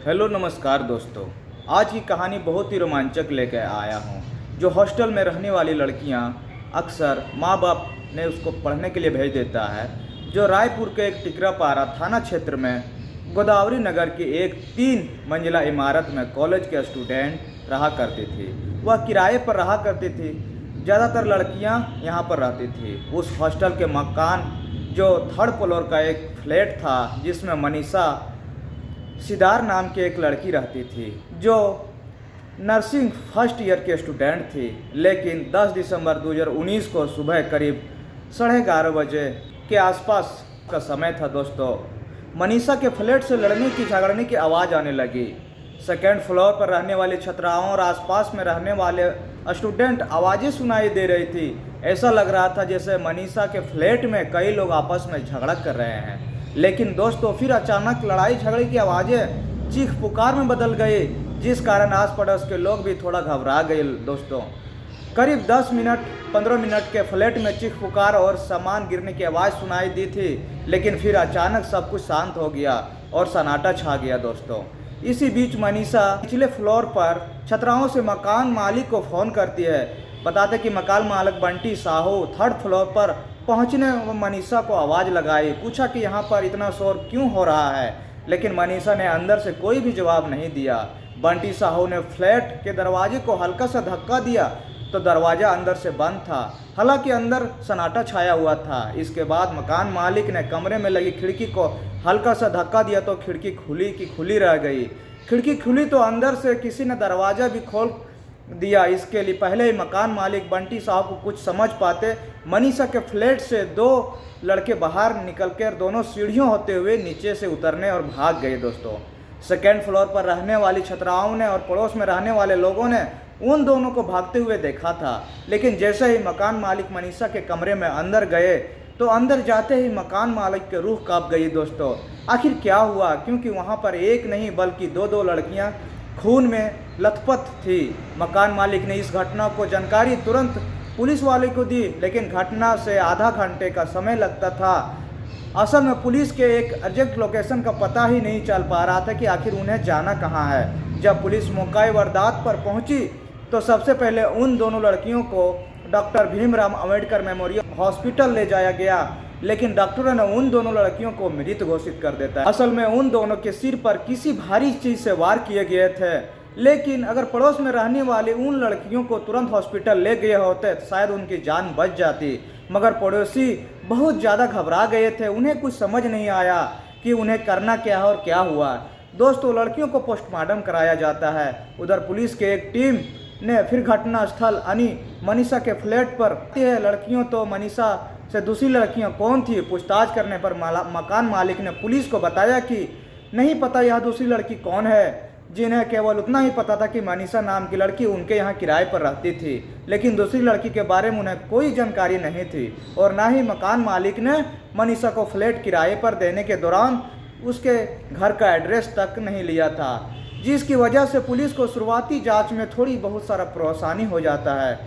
Hello नमस्कार दोस्तों। आज की कहानी बहुत ही रोमांचक लेकर आया हूँ। जो हॉस्टल में रहने वाली लड़कियाँ अक्सर माँ बाप ने उसको पढ़ने के लिए भेज देता है, जो रायपुर के एक टिकरापारा थाना क्षेत्र में गोदावरी नगर की एक 3 मंजिला इमारत में कॉलेज के स्टूडेंट रहा करती थी। वह किराए पर रहा करती थी। ज़्यादातर लड़कियाँ यहाँ पर रहती थी। उस हॉस्टल के मकान जो 3rd फ्लोर का एक फ्लैट था, जिसमें मनीषा सिदार नाम की एक लड़की रहती थी, जो नर्सिंग फर्स्ट ईयर के स्टूडेंट थी। लेकिन 10 दिसंबर 2019 को सुबह करीब 11:30 बजे के आसपास का समय था दोस्तों, मनीषा के फ्लैट से झगड़ने की आवाज़ आने लगी। 2nd फ्लोर पर रहने वाली छात्राओं और आसपास में रहने वाले स्टूडेंट आवाज़ें सुनाई दे रही थी। ऐसा लग रहा था जैसे मनीषा के फ्लैट में कई लोग आपस में झगड़ा कर रहे हैं। लेकिन दोस्तों, फिर अचानक लड़ाई झगड़े की आवाज़ें चीख पुकार में बदल गई, जिस कारण आस पड़ोस के लोग भी थोड़ा घबरा गए दोस्तों। करीब 10-15 मिनट के फ्लैट में चीख पुकार और सामान गिरने की आवाज़ सुनाई दी थी, लेकिन फिर अचानक सब कुछ शांत हो गया और सन्नाटा छा गया दोस्तों। इसी बीच मनीषा पिछले फ्लोर पर छात्राओं से मकान मालिक को फ़ोन करती है। बताते कि मकान मालिक बंटी साहू 3rd फ्लोर पर पहुंचने मनीषा को आवाज़ लगाई, पूछा कि यहाँ पर इतना शोर क्यों हो रहा है, लेकिन मनीषा ने अंदर से कोई भी जवाब नहीं दिया। बंटी साहू ने फ्लैट के दरवाजे को हल्का सा धक्का दिया तो दरवाज़ा अंदर से बंद था, हालांकि अंदर सन्नाटा छाया हुआ था। इसके बाद मकान मालिक ने कमरे में लगी खिड़की को हल्का सा धक्का दिया तो खिड़की खुली की खुली रह गई। खिड़की खुली तो अंदर से किसी ने दरवाज़ा भी खोल दिया। इसके लिए पहले ही मकान मालिक बंटी साहब को कुछ समझ पाते, मनीषा के फ्लैट से 2 लड़के बाहर निकलकर दोनों सीढ़ियों होते हुए नीचे से उतरने और भाग गए दोस्तों। 2nd फ्लोर पर रहने वाली छात्राओं ने और पड़ोस में रहने वाले लोगों ने उन दोनों को भागते हुए देखा था, लेकिन जैसे ही मकान मालिक मनीषा के कमरे में अंदर गए तो अंदर जाते ही मकान मालिक की रूह कांप गई दोस्तों। आखिर क्या हुआ, क्योंकि वहाँ पर एक नहीं बल्कि 2 लड़कियाँ खून में लथपथ थी। मकान मालिक ने इस घटना को जानकारी तुरंत पुलिस वाले को दी, लेकिन घटना से आधा घंटे का समय लगता था। असल में पुलिस के एक एग्जैक्ट लोकेशन का पता ही नहीं चल पा रहा था कि आखिर उन्हें जाना कहाँ है। जब पुलिस मौके वारदात पर पहुंची तो सबसे पहले उन दोनों लड़कियों को doctor Bhimrao Ambedkar memorial hospital ले जाया गया, लेकिन डॉक्टरों ने उन दोनों लड़कियों को मृत घोषित कर देता है। असल में उन दोनों के सिर पर किसी भारी चीज से वार किए गए थे, लेकिन अगर पड़ोस में रहने वाली उन लड़कियों को तुरंत हॉस्पिटल ले गए होते तो शायद उनकी जान बच जाती। मगर पड़ोसी बहुत ज़्यादा घबरा गए थे, उन्हें कुछ समझ नहीं आया कि उन्हें करना क्या है और क्या हुआ। दोस्तों, लड़कियों को पोस्टमार्टम कराया जाता है। उधर पुलिस के एक टीम ने फिर घटना स्थल यानी मनीषा के फ्लैट पर लड़कियों तो मनीषा से दूसरी लड़कियां कौन थी पूछताछ करने पर मकान मालिक ने पुलिस को बताया कि नहीं पता यह दूसरी लड़की कौन है, जिन्हें केवल उतना ही पता था कि मनीषा नाम की लड़की उनके यहाँ किराए पर रहती थी, लेकिन दूसरी लड़की के बारे में उन्हें कोई जानकारी नहीं थी और ना ही मकान मालिक ने मनीषा को फ्लैट किराए पर देने के दौरान उसके घर का एड्रेस तक नहीं लिया था, जिसकी वजह से पुलिस को शुरुआती जांच में थोड़ी बहुत सारा परेशानी हो जाता है।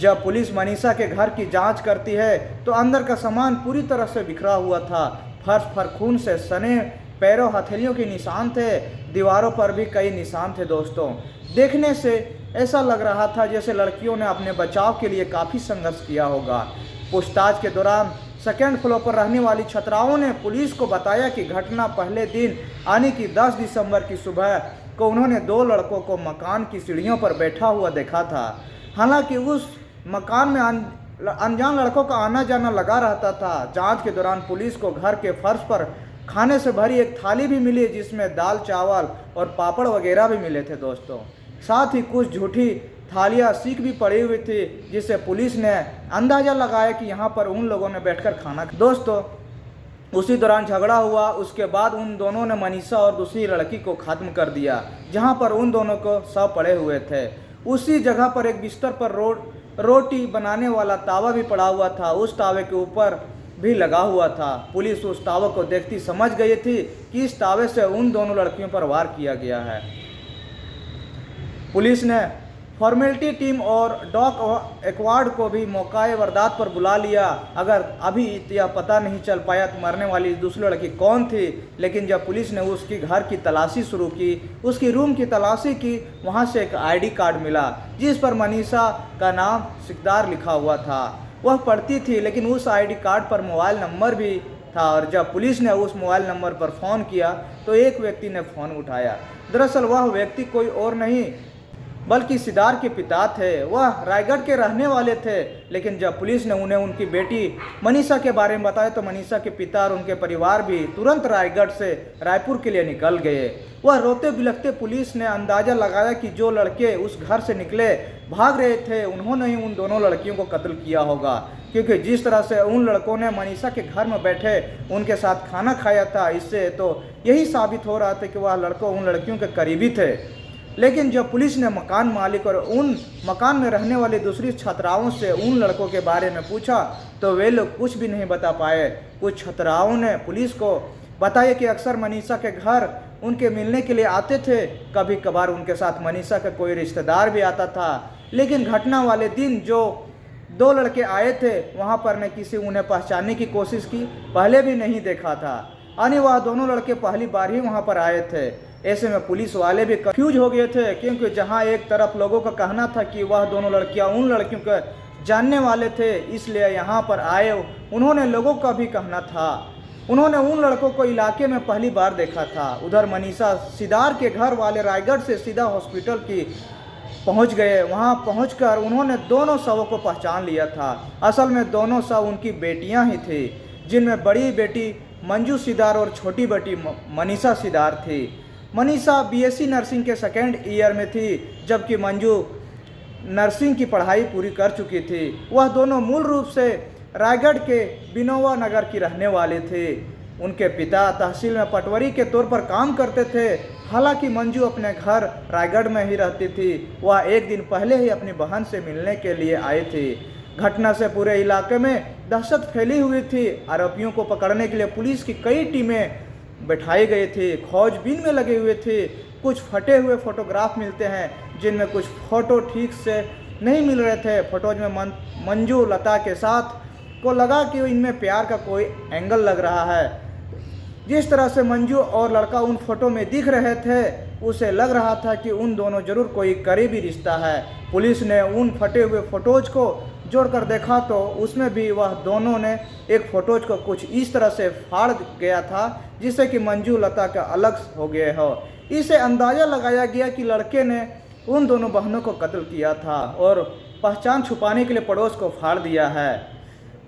जब पुलिस मनीषा के घर की जांच करती है तो अंदर का सामान पूरी तरह से बिखरा हुआ था। फर्श पर खून से सने पैरों हथेलियों के निशान थे, दीवारों पर भी कई निशान थे दोस्तों। देखने से ऐसा लग रहा था जैसे लड़कियों ने अपने बचाव के लिए काफ़ी संघर्ष किया होगा। पूछताछ के दौरान 2nd फ्लोर पर रहने वाली छात्राओं ने पुलिस को बताया कि घटना पहले दिन यानी कि 10 दिसंबर की सुबह को उन्होंने 2 लड़कों को मकान की सीढ़ियों पर बैठा हुआ देखा था। हालांकि उस मकान में अनजान लड़कों का आना जाना लगा रहता था। जांच के दौरान पुलिस को घर के फर्श पर खाने से भरी एक थाली भी मिली, जिसमें दाल चावल और पापड़ वगैरह भी मिले थे दोस्तों। साथ ही कुछ झूठी थालियाँ सीख भी पड़ी हुई थी, जिससे पुलिस ने अंदाज़ा लगाया कि यहाँ पर उन लोगों ने बैठकर खाना दोस्तों। उसी दौरान झगड़ा हुआ। उसके बाद उन दोनों ने मनीषा और दूसरी लड़की को ख़त्म कर दिया, जहाँ पर उन दोनों को शव पड़े हुए थे। उसी जगह पर एक बिस्तर पर रोटी बनाने वाला तावा भी पड़ा हुआ था, उस तावे के ऊपर भी लगा हुआ था। पुलिस उस तावे को देखती समझ गई थी कि इस तावे से उन दोनों लड़कियों पर वार किया गया है। पुलिस ने फॉर्मेलिटी टीम और डॉग एक्वार्ड को भी मौकाए वारदात पर बुला लिया। अगर अभी यह पता नहीं चल पाया तो मरने वाली दूसरी लड़की कौन थी, लेकिन जब पुलिस ने उसकी घर की तलाशी शुरू की, उसकी रूम की तलाशी की, वहां से एक आईडी कार्ड मिला जिस पर मनीषा का नाम सिकदार लिखा हुआ था। वह पढ़ती थी, लेकिन उस आईडी कार्ड पर मोबाइल नंबर भी था और जब पुलिस ने उस मोबाइल नंबर पर फ़ोन किया तो एक व्यक्ति ने फ़ोन उठाया। दरअसल वह व्यक्ति कोई और नहीं बल्कि सिद्धार्थ के पिता थे। वह रायगढ़ के रहने वाले थे, लेकिन जब पुलिस ने उन्हें उनकी बेटी मनीषा के बारे में बताया तो मनीषा के पिता और उनके परिवार भी तुरंत रायगढ़ से रायपुर के लिए निकल गए। वह रोते बिलखते पुलिस ने अंदाज़ा लगाया कि जो लड़के उस घर से निकले भाग रहे थे उन्होंने ही उन दोनों लड़कियों को कत्ल किया होगा, क्योंकि जिस तरह से उन लड़कों ने मनीषा के घर में बैठे उनके साथ खाना खाया था, इससे तो यही साबित हो रहा था कि वह लड़कों उन लड़कियों के करीबी थे। लेकिन जब पुलिस ने मकान मालिक और उन मकान में रहने वाली दूसरी छात्राओं से उन लड़कों के बारे में पूछा तो वे लोग कुछ भी नहीं बता पाए। कुछ छात्राओं ने पुलिस को बताया कि अक्सर मनीषा के घर उनके मिलने के लिए आते थे, कभी कभार उनके साथ मनीषा का कोई रिश्तेदार भी आता था। लेकिन घटना वाले दिन जो दो लड़के आए थे वहाँ पर न किसी उन्हें पहचानने की कोशिश की, पहले भी नहीं देखा था, यानी वह दोनों लड़के पहली बार ही वहाँ पर आए थे। ऐसे में पुलिस वाले भी कंफ्यूज हो गए थे, क्योंकि जहाँ एक तरफ लोगों का कहना था कि वह दोनों लड़कियाँ उन लड़कियों के जानने वाले थे इसलिए यहाँ पर आए, उन्होंने लोगों का भी कहना था उन्होंने उन लड़कों को इलाके में पहली बार देखा था। उधर मनीषा सिद्धार्थ के घर वाले रायगढ़ से सीधा हॉस्पिटल की पहुंच गए। वहां पहुंचकर उन्होंने दोनों शवों को पहचान लिया था। असल में दोनों शव उनकी बेटियां ही थी, जिनमें बड़ी बेटी मंजू सिद्धार्थ और छोटी बेटी मनीषा सिद्धार्थ थी। मनीषा बीएससी नर्सिंग के सेकेंड ईयर में थी, जबकि मंजू नर्सिंग की पढ़ाई पूरी कर चुकी थी। वह दोनों मूल रूप से रायगढ़ के बिनोवा नगर की रहने वाले थे। उनके पिता तहसील में पटवारी के तौर पर काम करते थे। हालांकि मंजू अपने घर रायगढ़ में ही रहती थी। वह एक दिन पहले ही अपनी बहन से मिलने के लिए आई थी। घटना से पूरे इलाके में दहशत फैली हुई थी। आरोपियों को पकड़ने के लिए पुलिस की कई टीमें बैठाई गई थी, खोजबीन में लगे हुए थे। कुछ फटे हुए फोटोग्राफ मिलते हैं, जिनमें कुछ फ़ोटो ठीक से नहीं मिल रहे थे। फोटोज में मंजू लता के साथ को लगा कि इनमें प्यार का कोई एंगल लग रहा है। जिस तरह से मंजू और लड़का उन फोटो में दिख रहे थे, उसे लग रहा था कि उन दोनों जरूर कोई करीबी रिश्ता है। पुलिस ने उन फटे हुए फोटोज को जोड़कर देखा तो उसमें भी वह दोनों ने एक फ़ोटोज को कुछ इस तरह से फाड़ गया था जिससे कि मंजू लता का अलग हो गए हो। इसे अंदाज़ा लगाया गया कि लड़के ने उन दोनों बहनों को कत्ल किया था और पहचान छुपाने के लिए पड़ोस को फाड़ दिया है।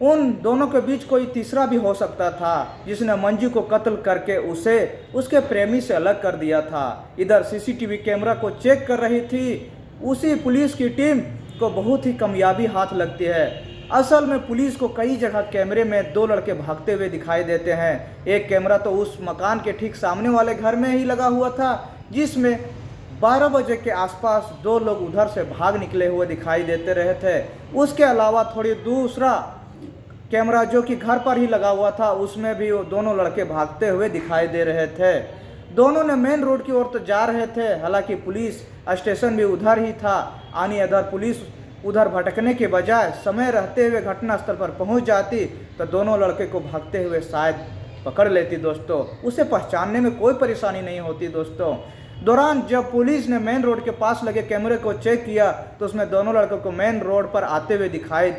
उन दोनों के बीच कोई तीसरा भी हो सकता था, जिसने मंजू को कत्ल करके उसे उसके प्रेमी से अलग कर दिया था। इधर सीसीटीवी कैमरा को चेक कर रही थी उसी पुलिस की टीम को बहुत ही कामयाबी हाथ लगती है। असल में पुलिस को कई जगह कैमरे में दो लड़के भागते हुए दिखाई देते हैं। एक कैमरा तो उस मकान के ठीक सामने वाले घर में ही लगा हुआ था, जिसमें 12 बजे के आसपास दो लोग उधर से भाग निकले हुए दिखाई देते रहे थे। उसके अलावा थोड़ी दूसरा कैमरा जो कि घर पर ही लगा हुआ था, उसमें भी वो दोनों लड़के भागते हुए दिखाई दे रहे थे। दोनों ने मेन रोड की ओर तो जा रहे थे। हालांकि पुलिस स्टेशन भी उधर ही था, यानी इधर पुलिस उधर भटकने के बजाय समय रहते हुए घटनास्थल पर पहुंच जाती तो दोनों लड़के को भागते हुए शायद पकड़ लेती। दोस्तों, उसे पहचानने में कोई परेशानी नहीं होती। दोस्तों, दौरान जब पुलिस ने मेन रोड के पास लगे कैमरे को चेक किया तो उसमें दोनों लड़कों को मेन रोड पर आते हुए दिखाई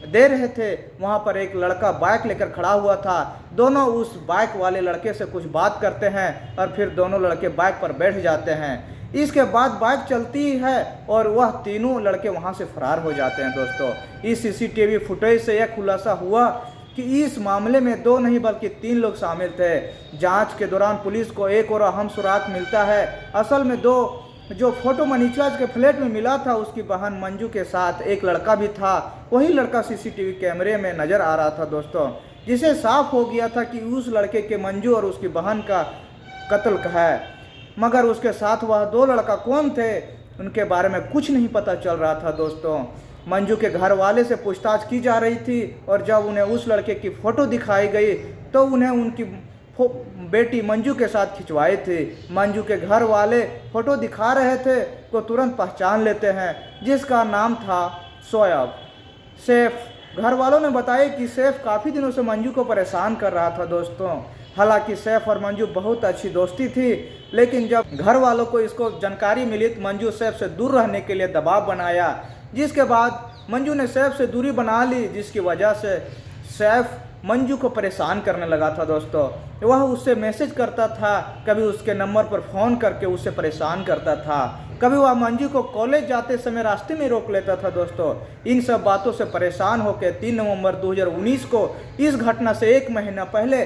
दे रहे थे। वहां पर एक लड़का बाइक लेकर खड़ा हुआ था। दोनों उस बाइक वाले लड़के से कुछ बात करते हैं और फिर दोनों लड़के बाइक पर बैठ जाते हैं। इसके बाद बाइक चलती है और वह तीनों लड़के वहां से फरार हो जाते हैं। दोस्तों, इस सीसीटीवी फुटेज से यह खुलासा हुआ कि इस मामले में दो नहीं बल्कि 3 लोग शामिल थे। जांच के दौरान पुलिस को एक और अहम सुराग मिलता है। असल में जो फोटो मनीषा के फ्लैट में मिला था, उसकी बहन मंजू के साथ एक लड़का भी था। वही लड़का सीसीटीवी कैमरे में नजर आ रहा था। दोस्तों, जिसे साफ हो गया था कि उस लड़के के मंजू और उसकी बहन का कत्ल है, मगर उसके साथ वह 2 लड़का कौन थे उनके बारे में कुछ नहीं पता चल रहा था। दोस्तों, मंजू के घर वाले से पूछताछ की जा रही थी और जब उन्हें उस लड़के की फ़ोटो दिखाई गई तो उन्हें उनकी बेटी मंजू के साथ खिंचवाए थे। मंजू के घर वाले फ़ोटो दिखा रहे थे को तुरंत पहचान लेते हैं, जिसका नाम था शोएब। सैफ घर वालों ने बताया कि सैफ काफ़ी दिनों से मंजू को परेशान कर रहा था दोस्तों। हालांकि सैफ और मंजू बहुत अच्छी दोस्ती थी, लेकिन जब घर वालों को इसको जानकारी मिली तो मंजू सैफ से दूर रहने के लिए दबाव बनाया, जिसके बाद मंजू ने सैफ से दूरी बना ली, जिसकी वजह से सैफ मंजू को परेशान करने लगा था दोस्तों। वह उससे मैसेज करता था, कभी उसके नंबर पर फ़ोन करके उससे परेशान करता था, कभी वह मंजू को कॉलेज जाते समय रास्ते में रोक लेता था दोस्तों। इन सब बातों से परेशान होकर 3 नवंबर 2019 को इस घटना से 1 महीना पहले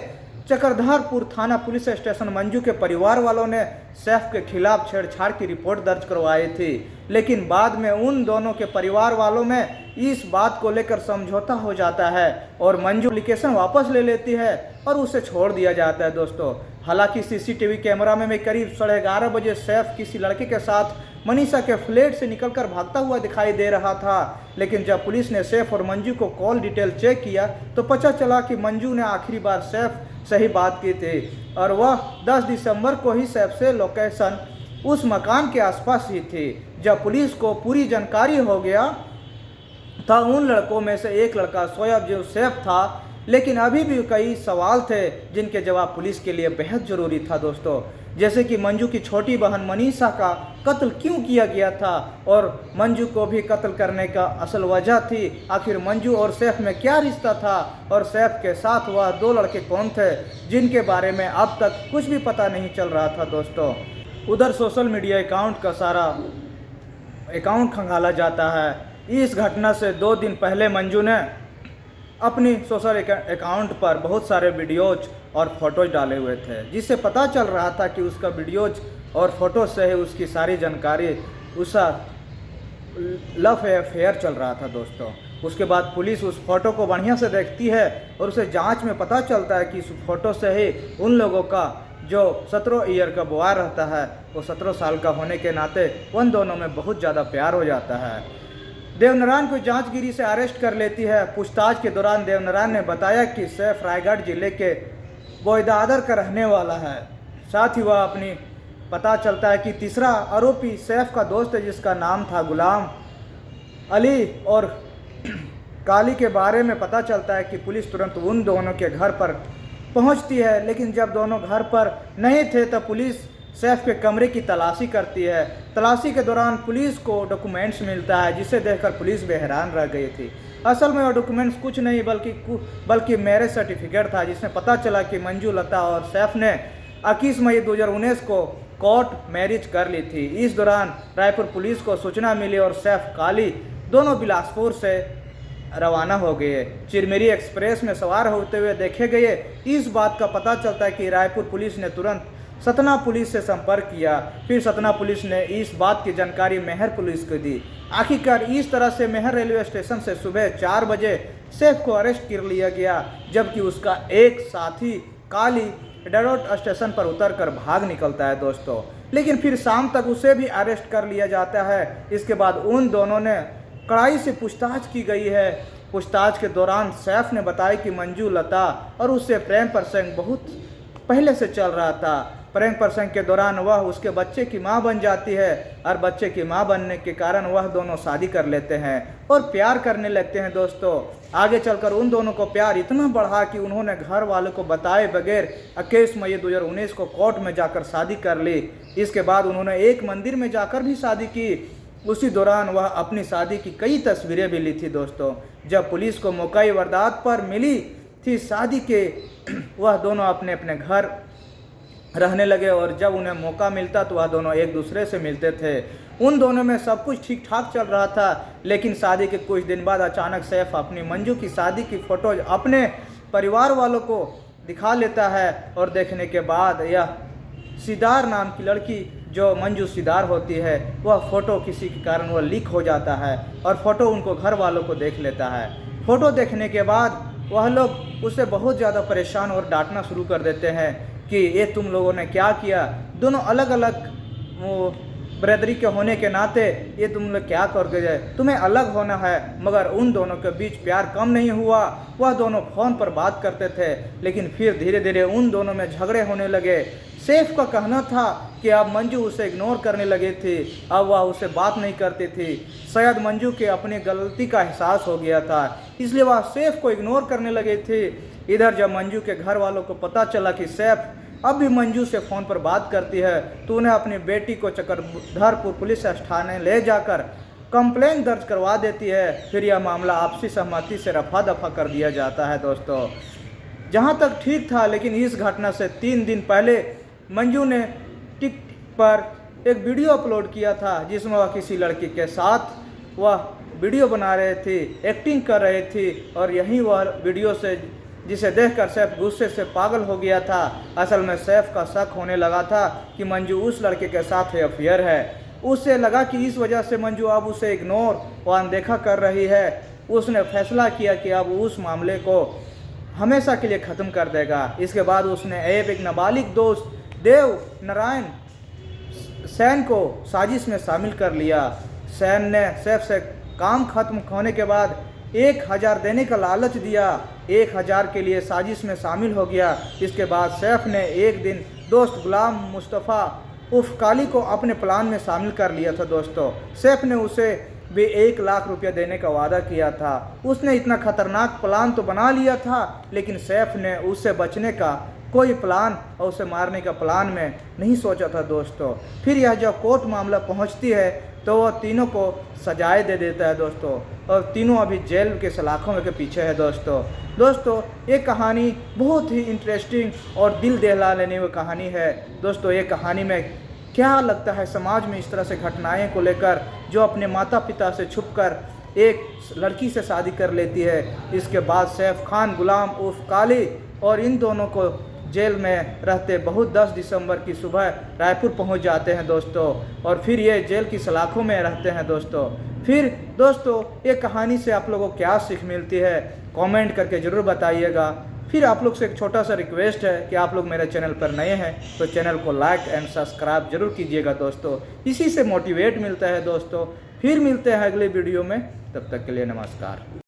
चक्रधरपुर थाना पुलिस स्टेशन मंजू के परिवार वालों ने सैफ के खिलाफ छेड़छाड़ की रिपोर्ट दर्ज करवाई थी, लेकिन बाद में उन दोनों के परिवार वालों में इस बात को लेकर समझौता हो जाता है और मंजू एप्लीकेशन वापस ले लेती है और उसे छोड़ दिया जाता है दोस्तों। हालांकि सीसीटीवी कैमरा में करीब 11:30 बजे सैफ किसी लड़के के साथ मनीषा के फ्लैट से निकलकर भागता हुआ दिखाई दे रहा था, लेकिन जब पुलिस ने सैफ और मंजू को कॉल डिटेल चेक किया तो पता चला कि मंजू ने आखिरी बार सैफ सही बात की थी और वह 10 दिसंबर को ही सैफ से लोकेशन उस मकान के आसपास ही थी। जब पुलिस को पूरी जानकारी हो गया था, उन लड़कों में से एक लड़का शोएब जो सैफ था, लेकिन अभी भी कई सवाल थे जिनके जवाब पुलिस के लिए बेहद ज़रूरी था दोस्तों। जैसे कि मंजू की छोटी बहन मनीषा का कत्ल क्यों किया गया था और मंजू को भी कत्ल करने का असल वजह थी। आखिर मंजू और सैफ में क्या रिश्ता था और सैफ के साथ वह 2 लड़के कौन थे जिनके बारे में अब तक कुछ भी पता नहीं चल रहा था दोस्तों। उधर सोशल मीडिया अकाउंट का सारा अकाउंट खंगाला जाता है। इस घटना से 2 दिन पहले मंजू ने अपनी सोशल अकाउंट पर बहुत सारे वीडियोज और फोटोज डाले हुए थे, जिससे पता चल रहा था कि उसका वीडियोज और फोटो से ही उसकी सारी जानकारी उसका लव अफेयर चल रहा था दोस्तों। उसके बाद पुलिस उस फोटो को बढ़िया से देखती है और उसे जांच में पता चलता है कि इस फोटो से ही उन लोगों का जो 17 ईयर का बॉय रहता है वो 17 साल का होने के नाते उन दोनों में बहुत ज़्यादा प्यार हो जाता है। देवनारायण को जांचगिरी से अरेस्ट कर लेती है। पूछताछ के दौरान देवनारायण ने बताया कि सैफ रायगढ़ जिले के बोईदादर का रहने वाला है। साथ ही वह अपनी पता चलता है कि तीसरा आरोपी सैफ का दोस्त है जिसका नाम था गुलाम अली, और काली के बारे में पता चलता है कि पुलिस तुरंत उन दोनों के घर पर पहुंचती है, लेकिन जब दोनों घर पर नहीं थे तब पुलिस सैफ के कमरे की तलाशी करती है। तलाशी के दौरान पुलिस को डॉक्यूमेंट्स मिलता है, जिसे देखकर पुलिस बेहरान रह गई थी। असल में वो डॉक्यूमेंट्स कुछ नहीं बल्कि मैरिज सर्टिफिकेट था, जिसमें पता चला कि मंजू लता और सैफ ने 21 मई 2019 को कोर्ट मैरिज कर ली थी। इस दौरान रायपुर पुलिस को सूचना मिली और सैफ काली दोनों बिलासपुर से रवाना हो गए। चिरमिरी एक्सप्रेस में सवार होते हुए देखे गए। इस बात का पता चलता है कि रायपुर पुलिस ने तुरंत सतना पुलिस से संपर्क किया। फिर सतना पुलिस ने इस बात की जानकारी मेहर पुलिस को दी। आखिरकार इस तरह से मेहर रेलवे स्टेशन से सुबह 4 बजे सैफ को अरेस्ट कर लिया गया, जबकि उसका एक साथी काली डरोट स्टेशन पर उतरकर भाग निकलता है दोस्तों। लेकिन फिर शाम तक उसे भी अरेस्ट कर लिया जाता है। इसके बाद उन दोनों ने कड़ाई से पूछताछ की गई है। पूछताछ के दौरान सैफ ने बताया कि मंजू लता और उससे प्रेम प्रसंग बहुत पहले से चल रहा था। प्रेम प्रसंग के दौरान वह उसके बच्चे की मां बन जाती है और बच्चे की मां बनने के कारण वह दोनों शादी कर लेते हैं और प्यार करने लगते हैं दोस्तों। आगे चलकर उन दोनों को प्यार इतना बढ़ा कि उन्होंने घर वालों को बताए बगैर 21 मई 2019 को कोर्ट में जाकर शादी कर ली। इसके बाद उन्होंने एक मंदिर में जाकर भी शादी की। उसी दौरान वह अपनी शादी की कई तस्वीरें भी ली थी दोस्तों। जब पुलिस को मौकाई वारदात पर मिली थी शादी के, वह दोनों अपने अपने घर रहने लगे और जब उन्हें मौका मिलता तो वह दोनों एक दूसरे से मिलते थे। उन दोनों में सब कुछ ठीक ठाक चल रहा था, लेकिन शादी के कुछ दिन बाद अचानक सैफ अपनी मंजू की शादी की फ़ोटोज अपने परिवार वालों को दिखा लेता है और देखने के बाद यह सिदार नाम की लड़की जो मंजू सिदार होती है, वह फ़ोटो किसी के कारण वह लीक हो जाता है और फ़ोटो उनको घर वालों को देख लेता है। फ़ोटो देखने के बाद वह लोग उसे बहुत ज़्यादा परेशान और डांटना शुरू कर देते हैं कि ये तुम लोगों ने क्या किया। दोनों अलग अलग ब्रदरी के होने के नाते ये तुम लोग क्या कर गए, तुम्हें अलग होना है। मगर उन दोनों के बीच प्यार कम नहीं हुआ। वह दोनों फ़ोन पर बात करते थे, लेकिन फिर धीरे धीरे उन दोनों में झगड़े होने लगे। सैफ का कहना था कि अब मंजू उसे इग्नोर करने लगे थे, अब वह उससे बात नहीं करते थे। शायद मंजू के अपनी गलती का एहसास हो गया था, इसलिए वह सैफ को इग्नोर करने लगे थे। इधर जब मंजू के घर वालों को पता चला कि सैफ अब भी मंजू से फ़ोन पर बात करती है, तो उन्हें अपनी बेटी को चक्रधरपुर पुलिस थाने ले जाकर कंप्लेंट दर्ज करवा देती है। फिर यह मामला आपसी सहमति से रफा दफा कर दिया जाता है दोस्तों। जहाँ तक ठीक था, लेकिन इस घटना से 3 दिन पहले मंजू ने टिकटॉक पर एक वीडियो अपलोड किया था, जिसमें वह किसी लड़की के साथ वह वीडियो बना रहे थे, एक्टिंग कर रहे थे। और यही वह वीडियो से जिसे देखकर सैफ गुस्से से पागल हो गया था। असल में सैफ का शक होने लगा था कि मंजू उस लड़के के साथ अफेयर है। उसे लगा कि इस वजह से मंजू अब उसे इग्नोर व अनदेखा कर रही है। उसने फैसला किया कि अब उस मामले को हमेशा के लिए ख़त्म कर देगा। इसके बाद उसने एक नाबालिग दोस्त देव नारायण सैन को साजिश में शामिल कर लिया। सैन ने सैफ से काम खत्म होने के बाद 1000 देने का लालच दिया। 1000 के लिए साजिश में शामिल हो गया। इसके बाद सैफ ने एक दिन दोस्त गुलाम मुस्तफ़ा उर्फ काली को अपने प्लान में शामिल कर लिया था दोस्तों। सैफ ने उसे भी 1 लाख रुपया देने का वादा किया था। उसने इतना खतरनाक प्लान तो बना लिया था, लेकिन सैफ ने उससे बचने का कोई प्लान और उसे मारने का प्लान में नहीं सोचा था दोस्तों। फिर यह जब कोर्ट मामला पहुंचती है तो वह तीनों को सजाए दे देता है दोस्तों, और तीनों अभी जेल के सलाखों के पीछे है दोस्तों। ये कहानी बहुत ही इंटरेस्टिंग और दिल दहला लेने वाली कहानी है दोस्तों। ये कहानी में क्या लगता है समाज में इस तरह से घटनाएं को लेकर, जो अपने माता पिता से छुपकर एक लड़की से शादी कर लेती है। इसके बाद सैफ खान गुलाम उर्फ काली और इन दोनों को जेल में रहते बहुत 10 दिसंबर की सुबह रायपुर पहुंच जाते हैं दोस्तों, और फिर ये जेल की सलाखों में रहते हैं दोस्तों। फिर दोस्तों ये कहानी से आप लोगों को क्या सीख मिलती है, कमेंट करके ज़रूर बताइएगा। फिर आप लोग से एक छोटा सा रिक्वेस्ट है कि आप लोग मेरे चैनल पर नए हैं तो चैनल को लाइक एंड सब्सक्राइब जरूर कीजिएगा दोस्तों। इसी से मोटिवेट मिलता है दोस्तों। फिर मिलते हैं अगले वीडियो में, तब तक के लिए नमस्कार।